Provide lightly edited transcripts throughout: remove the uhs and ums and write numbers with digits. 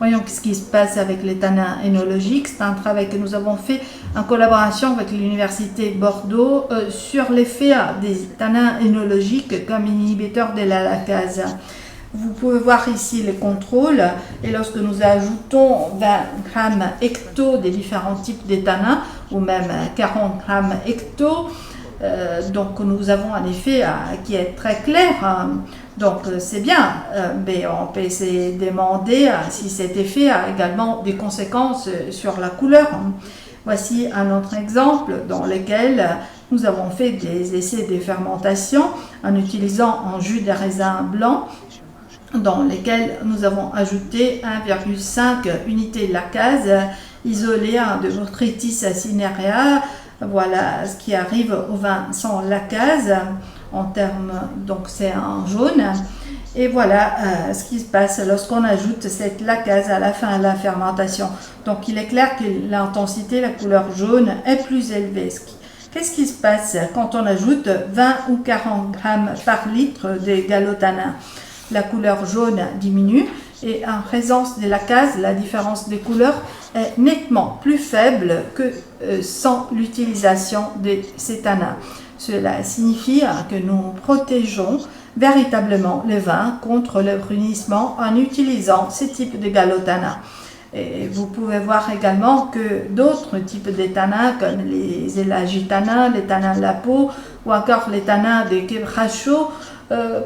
Voyons ce qui se passe avec les tanins énologiques. C'est un travail que nous avons fait en collaboration avec l'Université Bordeaux sur l'effet des tanins énologiques comme inhibiteurs de la lacase. Vous pouvez voir ici les contrôles et lorsque nous ajoutons 20 grammes hecto des différents types de tanins ou même 40 grammes hecto, donc nous avons un effet qui est très clair. Donc c'est bien, mais on peut se demander si cet effet a également des conséquences sur la couleur. Voici un autre exemple dans lequel nous avons fait des essais de fermentation en utilisant un jus de raisin blanc dans lesquels nous avons ajouté 1,5 unité de lacase isolée de Botrytis cinerea. Voilà ce qui arrive au vin sans lacase en termes, donc c'est en jaune. Et voilà ce qui se passe lorsqu'on ajoute cette lacase à la fin de la fermentation. Donc il est clair que l'intensité, la couleur jaune est plus élevée. Qu'est-ce qui se passe quand on ajoute 20 ou 40 grammes par litre de gallotanins? La couleur jaune diminue et en présence de lacase, la différence de couleur est nettement plus faible que sans l'utilisation de ces tanins. Cela signifie que nous protégeons véritablement le vin contre le brunissement en utilisant ce type de gallotanins. Et vous pouvez voir également que d'autres types de tanins comme les élagitanins, les tanins de la peau ou encore les tanins de quebracho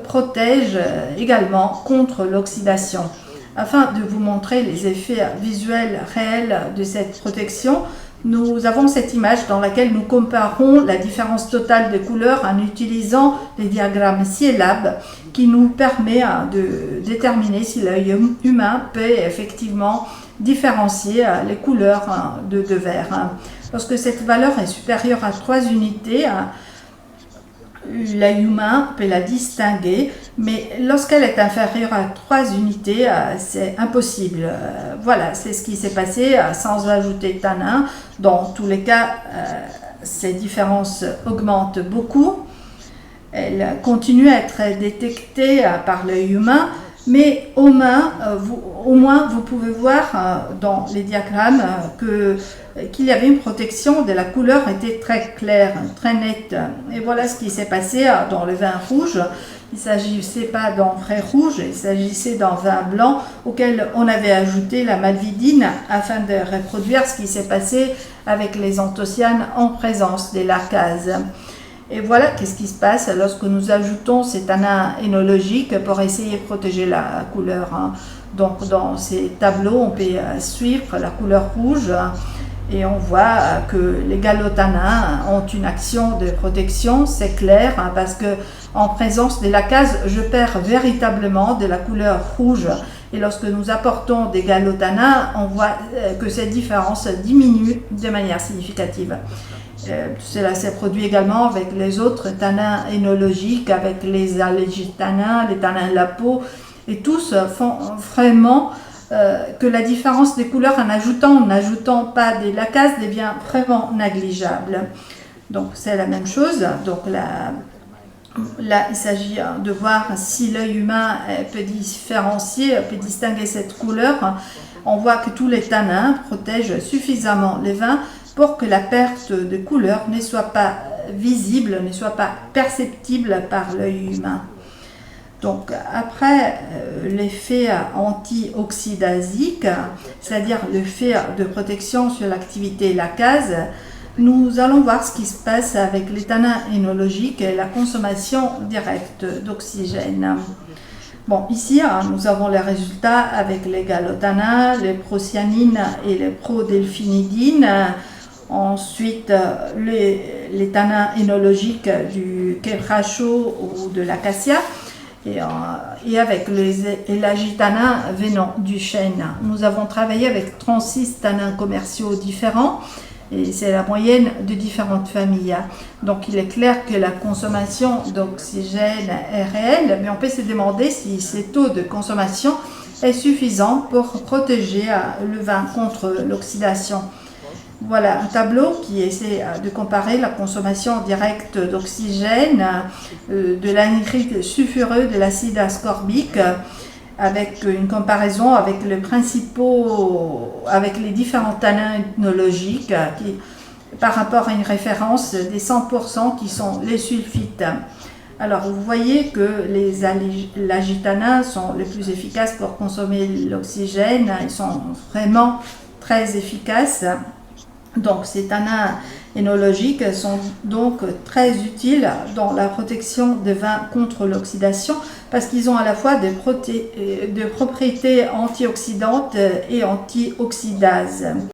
protègent également contre l'oxydation. Afin de vous montrer les effets visuels réels de cette protection, nous avons cette image dans laquelle nous comparons la différence totale de couleurs en utilisant les diagrammes Cielab qui nous permet de déterminer si l'œil humain peut effectivement différencier les couleurs de verre. Lorsque cette valeur est supérieure à 3 unités, l'œil humain peut la distinguer, mais lorsqu'elle est inférieure à 3 unités, c'est impossible. Voilà, c'est ce qui s'est passé sans ajouter de tanin. Dans tous les cas, ces différences augmentent beaucoup. Elles continuent à être détectées par l'œil humain, mais au moins vous pouvez voir dans les diagrammes qu'il y avait une protection de la couleur était très claire, très nette. Et voilà ce qui s'est passé dans le vin rouge. Il ne s'agissait pas d'un vrai rouge, il s'agissait d'un vin blanc auquel on avait ajouté la malvidine afin de reproduire ce qui s'est passé avec les anthocyanes en présence des lacases. Et voilà qu'est-ce qui se passe lorsque nous ajoutons ces tanins énologiques pour essayer de protéger la couleur. Donc dans ces tableaux, on peut suivre la couleur rouge et on voit que les gallotanins ont une action de protection, c'est clair, parce que en présence des lacases, je perds véritablement de la couleur rouge. Et lorsque nous apportons des gallotanins, on voit que cette différence diminue de manière significative. Cela s'est produit également avec les autres tanins énologiques, avec les allégitanins, les tanins de la peau, et tous font vraiment que la différence des couleurs en n'ajoutant pas des lacases devient vraiment négligeable. Donc c'est la même chose. Donc là, il s'agit de voir si l'œil humain peut différencier, peut distinguer cette couleur. On voit que tous les tanins protègent suffisamment les vins pour que la perte de couleur ne soit pas visible, ne soit pas perceptible par l'œil humain. Donc après l'effet antioxydasique, c'est-à-dire l'effet de protection sur l'activité lacase, nous allons voir ce qui se passe avec les tanins énologiques et la consommation directe d'oxygène. Bon, ici, nous avons les résultats avec les gallotanins, les procyanines et les prodelphinidines. Ensuite, les tanins énologiques du quebracho ou de l'acacia. Et avec les élagitanins venant du chêne. Nous avons travaillé avec 36 tanins commerciaux différents et c'est la moyenne de différentes familles. Donc il est clair que la consommation d'oxygène est réelle, mais on peut se demander si ce taux de consommation est suffisant pour protéger le vin contre l'oxydation. Voilà un tableau qui essaie de comparer la consommation directe d'oxygène, de l'anhydride sulfureux, de l'acide ascorbique avec une comparaison avec avec les différents tanins ethnologiques par rapport à une référence des 100% qui sont les sulfites. Alors vous voyez que les agitanins sont les plus efficaces pour consommer l'oxygène, ils sont vraiment très efficaces. Donc ces tanins énologiques sont donc très utiles dans la protection des vins contre l'oxydation parce qu'ils ont à la fois des propriétés antioxydantes et antioxydases.